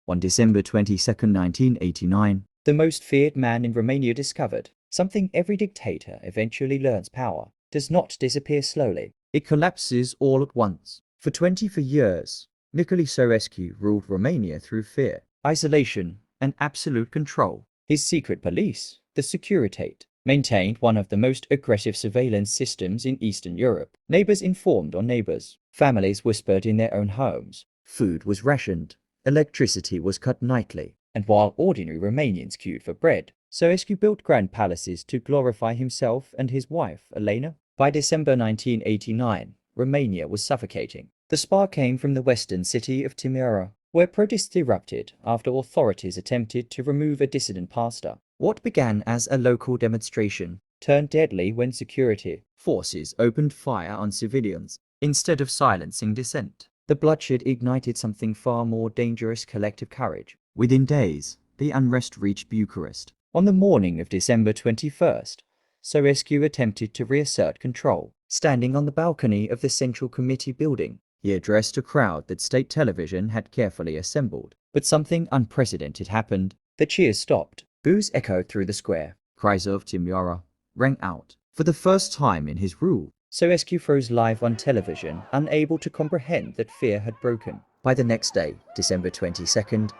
On December 22, 1989, the most feared man in Romania discovered something every dictator eventually learns: power does not disappear slowly. It collapses all at once. For 24 years, Nicolae Ceausescu ruled Romania through fear, isolation, and absolute control. His secret police, the Securitate, maintained one of the most aggressive surveillance systems in Eastern Europe. Neighbors informed on neighbors. Families whispered in their own homes. Food was rationed. Electricity was cut nightly. And while ordinary Romanians queued for bread, Ceausescu built grand palaces to glorify himself and his wife, Elena. By December 1989, Romania was suffocating. The spark came from the western city of Timișoara, where protests erupted after authorities attempted to remove a dissident pastor. What began as a local demonstration turned deadly when security forces opened fire on civilians instead of silencing dissent. The bloodshed ignited something far more dangerous: collective courage. Within days, the unrest reached Bucharest. On the morning of December 21st, Ceausescu attempted to reassert control. Standing on the balcony of the Central Committee building, he addressed a crowd that state television had carefully assembled. But something unprecedented happened. The cheers stopped. Boos echoed through the square. Cries of Timișoara rang out. For the first time in his rule, Ceausescu froze live on television, unable to comprehend that fear had broken. By the next day, December 22nd,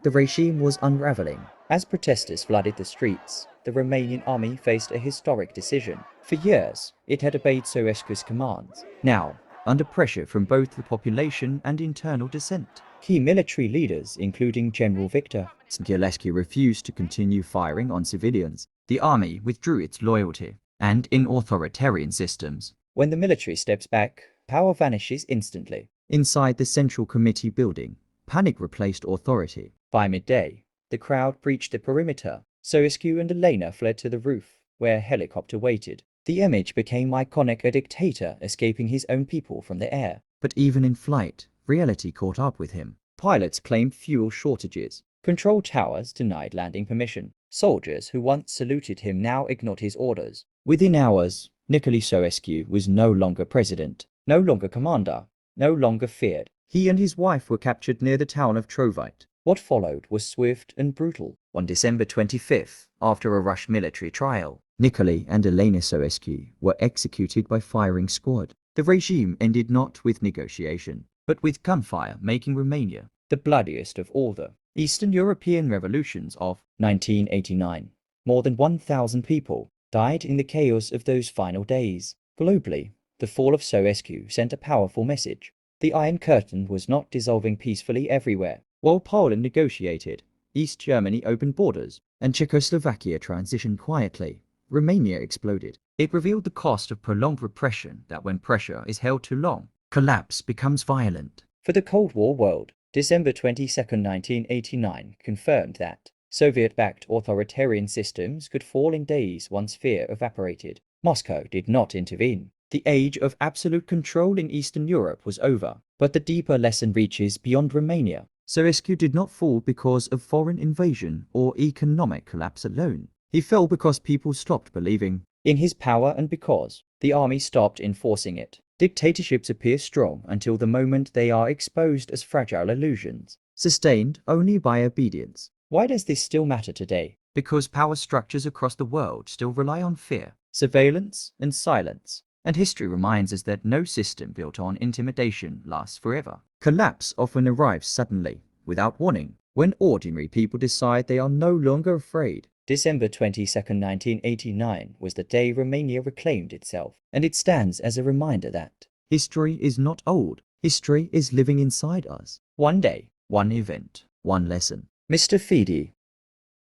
the regime was unraveling. As protesters flooded the streets, the Romanian army faced a historic decision. For years, it had obeyed Ceausescu's commands. Now, under pressure from both the population and internal dissent, key military leaders, including General Victor Ceausescu, refused to continue firing on civilians. The army withdrew its loyalty. And in authoritarian systems, when the military steps back, power vanishes instantly. Inside the Central Committee building, panic replaced authority. By midday, the crowd breached the perimeter. Ceausescu and Elena fled to the roof, where a helicopter waited. The image became iconic: a dictator escaping his own people from the air. But even in flight, reality caught up with him. Pilots claimed fuel shortages. Control towers denied landing permission. Soldiers who once saluted him now ignored his orders. Within hours, Nicolae Ceausescu was no longer president, no longer commander, no longer feared. He and his wife were captured near the town of Trovite. What followed was swift and brutal. On December 25th, after a rushed military trial, Nicolae and Elena Ceausescu were executed by firing squad. The regime ended not with negotiation, but with gunfire, making Romania the bloodiest of all the Eastern European revolutions of 1989. More than 1,000 people died in the chaos of those final days. Globally, the fall of Ceausescu sent a powerful message. The Iron Curtain was not dissolving peacefully everywhere. While Poland negotiated, East Germany opened borders, and Czechoslovakia transitioned quietly, Romania exploded. It revealed the cost of prolonged repression: that when pressure is held too long, collapse becomes violent. For the Cold War world, December 22, 1989 confirmed that Soviet-backed authoritarian systems could fall in days once fear evaporated. Moscow did not intervene. The age of absolute control in Eastern Europe was over, but the deeper lesson reaches beyond Romania. Ceausescu did not fall because of foreign invasion or economic collapse alone. He fell because people stopped believing in his power and because the army stopped enforcing it. Dictatorships appear strong until the moment they are exposed as fragile illusions, sustained only by obedience. Why does this still matter today? Because power structures across the world still rely on fear, surveillance, and silence. And history reminds us that no system built on intimidation lasts forever. Collapse often arrives suddenly, without warning, when ordinary people decide they are no longer afraid. December 22, 1989 was the day Romania reclaimed itself, and it stands as a reminder that history is not old. History is living inside us. One day, one event, one lesson. Mr. Fidi,